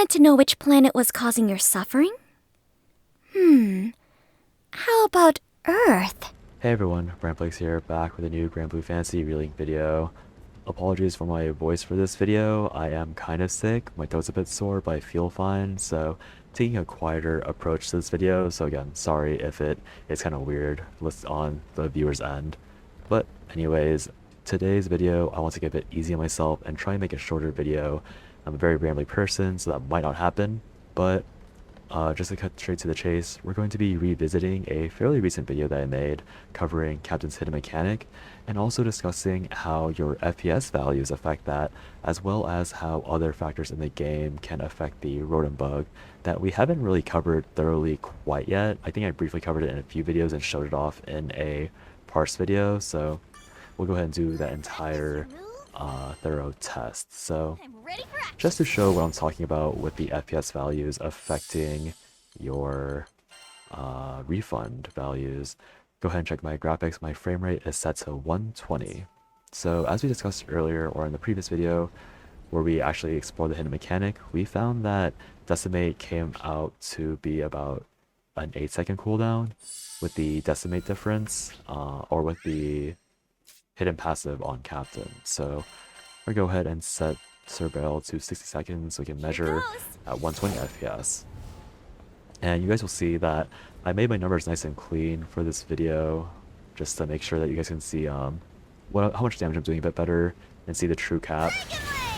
want to know which planet was causing your suffering? How about Earth? Hey everyone, Granblue here, back with a new Granblue Fantasy Relink video. Apologies for my voice for this video. I am kind of sick, my throat's a bit sore, but I feel fine, so taking a quieter approach to this video. So again, sorry if it is kind of weird on the viewer's end. But anyways, today's video, I want to get a bit easy on myself and try and make a shorter video. I'm a very rambling person, so that might not happen, but just to cut straight to the chase, we're going to be revisiting a fairly recent video that I made covering Captain's hidden mechanic, and also discussing how your FPS values affect that, as well as how other factors in the game can affect the Rotem bug that we haven't really covered thoroughly quite yet. I think I briefly covered it in a few videos and showed it off in a parse video, so we'll go ahead and do that entire thorough test. So just to show what I'm talking about with the FPS values affecting your refund values, go ahead and check my graphics. My frame rate is set to 120. So as we discussed earlier, or in the previous video where we actually explored the hidden mechanic, we found that Decimate came out to be about an 8-second cooldown with the Decimate difference, or with the hidden passive on Captain. So we'll go ahead and set Surveil to 60 seconds so we can measure at 120 FPS. And you guys will see that I made my numbers nice and clean for this video, just to make sure that you guys can see how much damage I'm doing a bit better and see the true cap.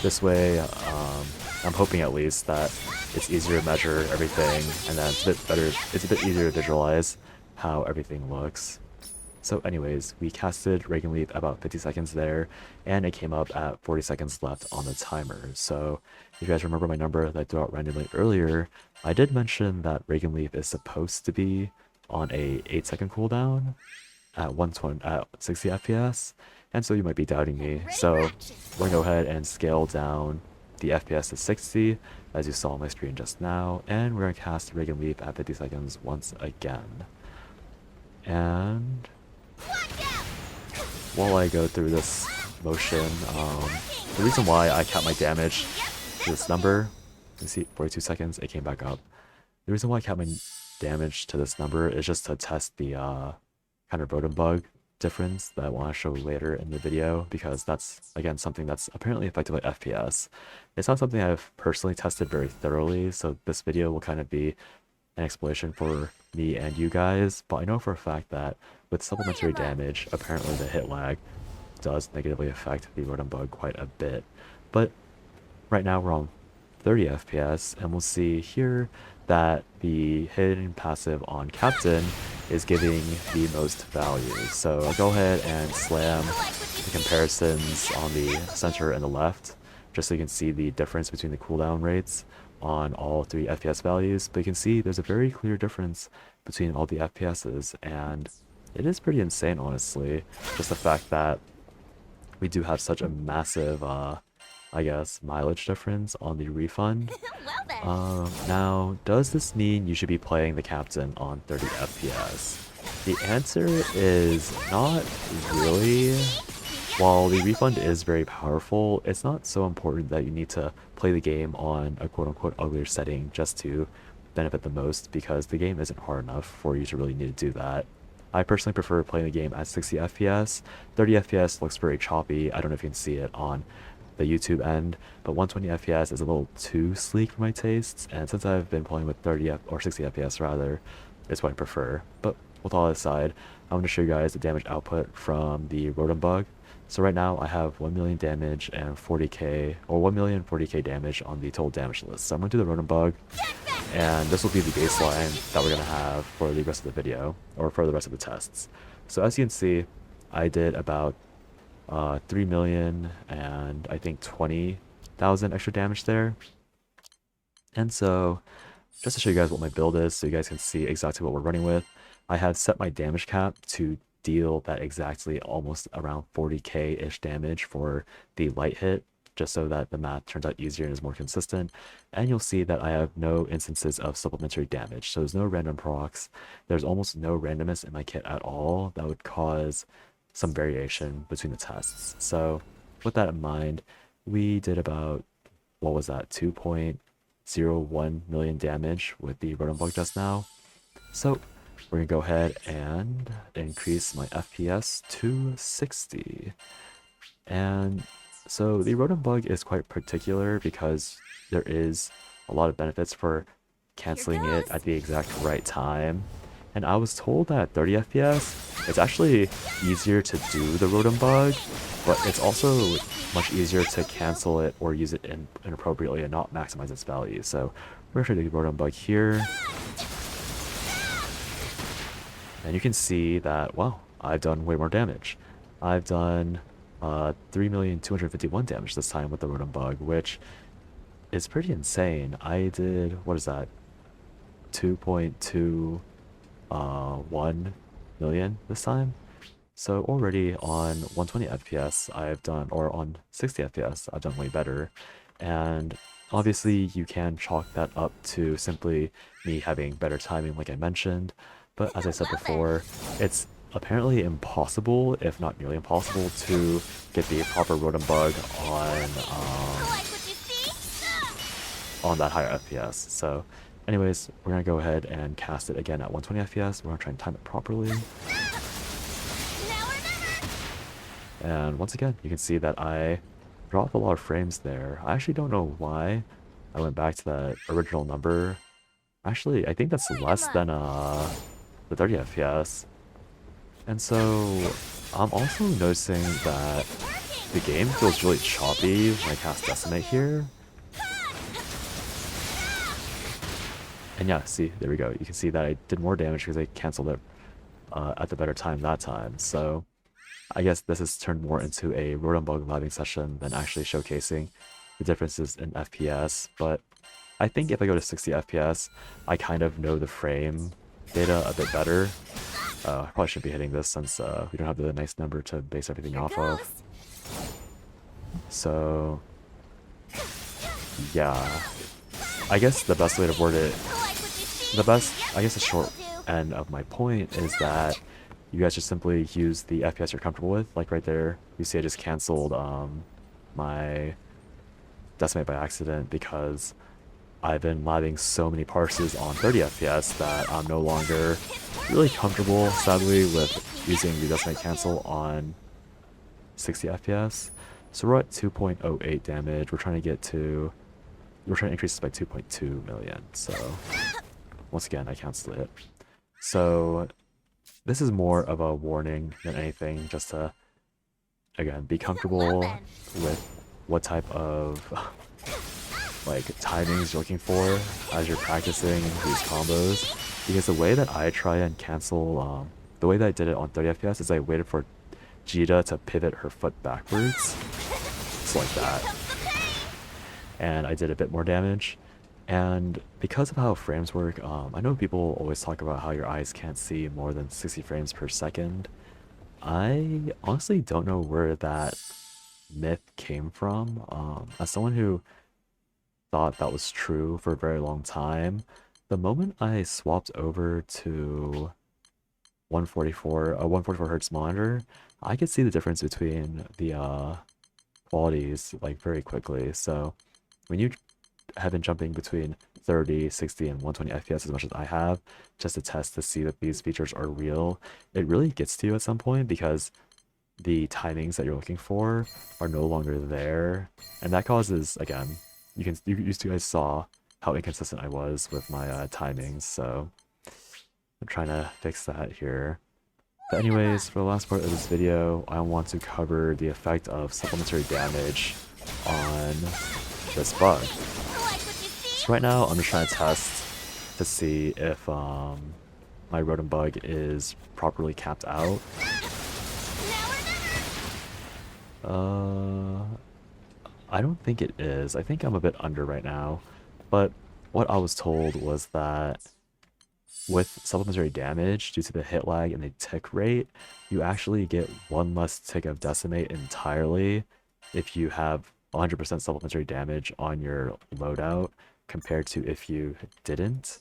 This way, I'm hoping at least that it's easier to measure everything, and then it's a bit easier to visualize how everything looks. So anyways, we casted Regin Leap about 50 seconds there, and it came up at 40 seconds left on the timer. So if you guys remember my number that I threw out randomly earlier, I did mention that Regin Leap is supposed to be on a 8-second cooldown at 60 FPS, and so you might be doubting me. So we're gonna go ahead and scale down the FPS to 60, as you saw on my screen just now, and we're gonna cast Regin Leap at 50 seconds once again. And while I go through this motion, the reason why I capped my damage to this number, you see 42 seconds, it came back up. The reason why I capped my damage to this number is just to test the kind of Rotem bug difference that I want to show later in the video, because that's, again, something that's apparently affected by FPS. It's not something I've personally tested very thoroughly, so this video will kind of be an explanation for me and you guys, but I know for a fact that with supplementary damage, apparently the hit lag does negatively affect the Rotem bug quite a bit. But right now we're on 30 FPS, and we'll see here that the hidden passive on Captain is giving the most value. So I'll go ahead and slam the comparisons on the center and the left, just so you can see the difference between the cooldown rates on all three FPS values. But you can see there's a very clear difference between all the FPSs, and it is pretty insane, honestly. Just the fact that we do have such a massive, I guess, mileage difference on the refund. Now, does this mean you should be playing the Captain on 30 FPS? The answer is not really. While the refund is very powerful, it's not so important that you need to play the game on a quote-unquote uglier setting just to benefit the most, because the game isn't hard enough for you to really need to do that. I personally prefer playing the game at 60 FPS. 30 FPS looks very choppy. I don't know if you can see it on the YouTube end, but 120 FPS is a little too sleek for my tastes, and since I've been playing with 60 FPS rather, it's what I prefer. But with all that aside, I'm going to show you guys the damage output from the Rotem bug. So right now I have 1 million damage and 40k, or 1 million 40k damage on the total damage list. So I'm going to do the Rotem bug, and this will be the baseline that we're going to have for the rest of the video, or for the rest of the tests. So as you can see, I did about 3 million and I think 20,000 extra damage there. And so just to show you guys what my build is, so you guys can see exactly what we're running with, I have set my damage cap to deal that exactly almost around 40k-ish damage for the light hit, just so that the math turns out easier and is more consistent. And you'll see that I have no instances of supplementary damage, so there's no random procs, there's almost no randomness in my kit at all that would cause some variation between the tests. So with that in mind, we did about, what was that, 2.6 0.01 million damage with the Rotem Bug just now. So we're gonna go ahead and increase my FPS to 60. And so the Rotem Bug is quite particular because there is a lot of benefits for canceling it at the exact right time. And I was told that at 30 FPS, it's actually easier to do the Rotem Bug, but it's also much easier to cancel it or use it inappropriately and not maximize its value. So we're going to do the Rotem Bug here. And you can see that, wow, I've done way more damage. I've done 3,251,000 damage this time with the Rotem Bug, which is pretty insane. I did, what is that, 2.21 million this time. So already on 120 FPS I've done, or on 60 FPS I've done way better. And obviously you can chalk that up to simply me having better timing like I mentioned, but as I said before, it's apparently impossible, if not nearly impossible, to get the proper Rotem Bug on that higher FPS. So anyways, we're gonna go ahead and cast it again at 120 FPS. We're gonna try and time it properly. And once again, you can see that I dropped a lot of frames there. I actually don't know why I went back to that original number. Actually, I think that's less than the 30 FPS. And so I'm also noticing that the game feels really choppy when I cast Decimate here. And yeah, see, there we go. You can see that I did more damage because I canceled it at the better time that time. So I guess this has turned more into a Rotem Bug vibing session than actually showcasing the differences in FPS. But I think if I go to 60 FPS, I kind of know the frame data a bit better. I probably shouldn't be hitting this since we don't have the nice number to base everything off of. So yeah, I guess the best way to word it, I guess the short end of my point is that you guys just simply use the FPS you're comfortable with. Like right there, you see I just canceled my Decimate by accident because I've been labbing so many parses on 30 FPS that I'm no longer really comfortable, sadly, with using the Decimate cancel on 60 FPS. So we're at 2.08 damage. We're trying to increase this by 2.2 million. So once again, I canceled it. So this is more of a warning than anything, just to, again, be comfortable with what type of like timings you're looking for as you're practicing these combos. Because the way that I try and cancel, the way that I did it on 30 FPS is I waited for Jita to pivot her foot backwards. Just like that. And I did a bit more damage. And because of how frames work, I know people always talk about how your eyes can't see more than 60 frames per second. I honestly don't know where that myth came from. As someone who thought that was true for a very long time, the moment I swapped over to 144 hertz monitor, I could see the difference between the qualities like very quickly. So when you have been jumping between 30, 60, and 120 FPS as much as I have, just to test to see that these features are real, it really gets to you at some point because the timings that you're looking for are no longer there. And that causes, again, you guys saw how inconsistent I was with my timings, so I'm trying to fix that here. But anyways, for the last part of this video, I want to cover the effect of supplementary damage on this bug. So right now, I'm just trying to test to see if my Rotem Bug is properly capped out. I don't think it is. I think I'm a bit under right now. But what I was told was that with supplementary damage, due to the hit lag and the tick rate, you actually get one less tick of Decimate entirely if you have 100% supplementary damage on your loadout compared to if you didn't.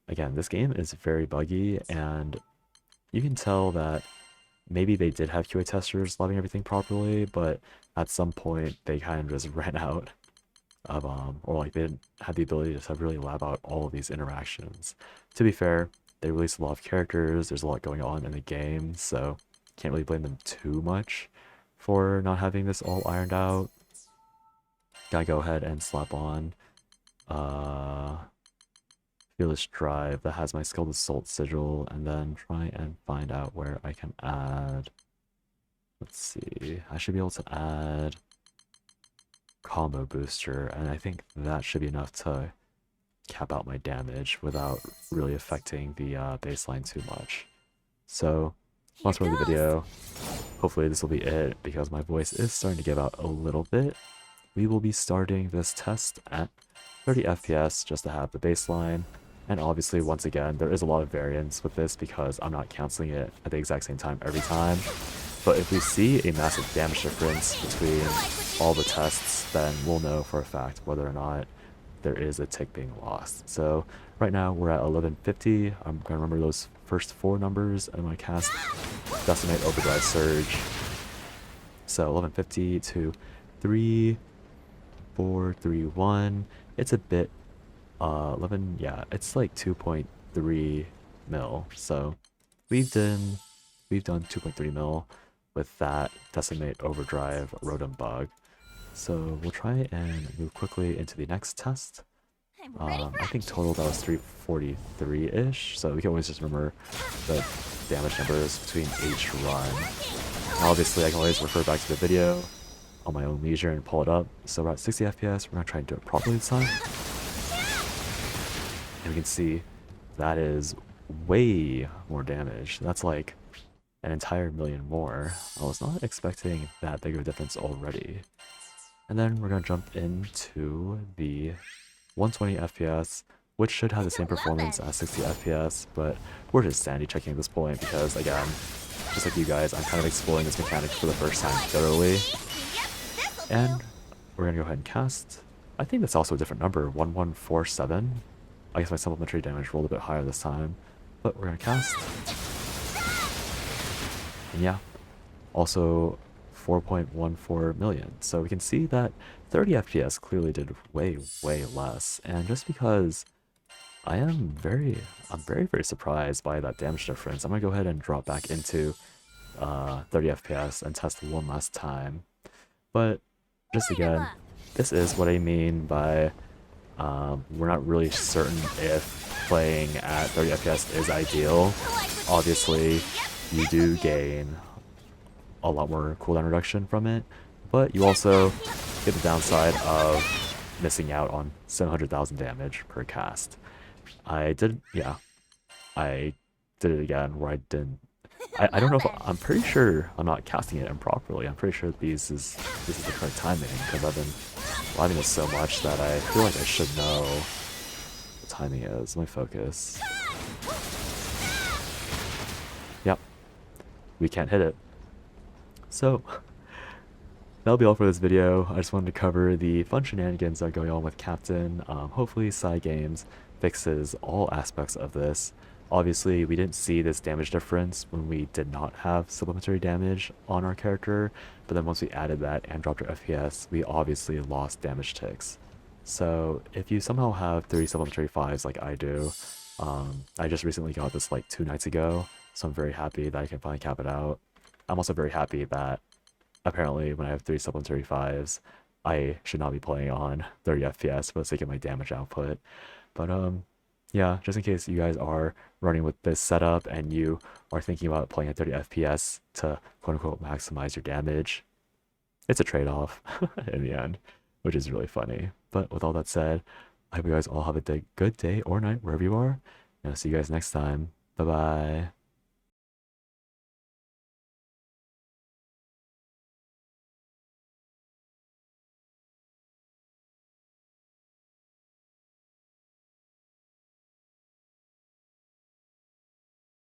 Again, this game is very buggy, and you can tell that maybe they did have QA testers logging everything properly, but at some point they kind of just ran out of or like they didn't have the ability to really lab out all of these interactions. To be fair, they released a lot of characters, there's a lot going on in the game, so can't really blame them too much for not having this all ironed out. Gotta go ahead and slap on Fearless Drive that has my Skilled Assault sigil, and then try and find out where I can add. Let's see, I should be able to add Combo Booster, and I think that should be enough to cap out my damage without really affecting the baseline too much. So, once we're in the video, hopefully this will be it, because my voice is starting to give out a little bit. We will be starting this test at 30 FPS just to have the baseline. And obviously, once again, there is a lot of variance with this because I'm not canceling it at the exact same time every time. But if we see a massive damage difference between all the tests, then we'll know for a fact whether or not there is a tick being lost. So right now we're at 1150. I'm going to remember those first 4 numbers and my cast Decimate Overdrive Surge. So 1150 to 3431. It's a bit 11, yeah, it's like 2.3 mil. So we've done 2.3 mil with that Decimate Overdrive Rotem Bug. So we'll try and move quickly into the next test. I think total that was 343-ish, so we can always just remember the damage numbers between each run. And obviously I can always refer back to the video on my own leisure and pull it up. So we're at 60 FPS, we're going to try and do it properly this time. And we can see that is way more damage. That's like an entire million more. I was not expecting that big of a difference already. And then we're going to jump into the 120 FPS, which should have the same performance as 60 FPS, but we're just sanity checking at this point because, again, just like you guys, I'm kind of exploring this mechanic for the first time thoroughly. And we're going to go ahead and cast. I think that's also a different number, 1147. I guess my supplementary damage rolled a bit higher this time, but we're going to cast. And yeah, also 4.14 million. So we can see that 30 FPS clearly did way less. And just because I'm very surprised by that damage difference, I'm gonna go ahead and drop back into 30 FPS and test one last time. But just again, this is what I mean by we're not really certain if playing at 30 FPS is ideal. Obviously, you do gain a lot more cooldown reduction from it, but you also get the downside of missing out on 700,000 damage per cast. I did it again where I didn't. I don't know if I'm pretty sure I'm not casting it improperly. I'm pretty sure this is the correct timing because I've been living this so much that I feel like I should know what timing is. Let me focus. Yep, we can't hit it. So that'll be all for this video. I just wanted to cover the fun shenanigans that are going on with Captain. Hopefully Side Games fixes all aspects of this. Obviously, we didn't see this damage difference when we did not have supplementary damage on our character, but then once we added that and dropped our FPS, we obviously lost damage ticks. So if you somehow have 30 supplementary 5s like I do, I just recently got this like 2 nights ago, so I'm very happy that I can finally cap it out. I'm also very happy that apparently when I have 3 supplementary 5s, I should not be playing on 30 FPS for the sake of my damage output. But yeah, just in case you guys are running with this setup and you are thinking about playing at 30 FPS to quote-unquote maximize your damage, it's a trade-off in the end, which is really funny. But with all that said, I hope you guys all have a good day or night wherever you are, and I'll see you guys next time. Bye-bye.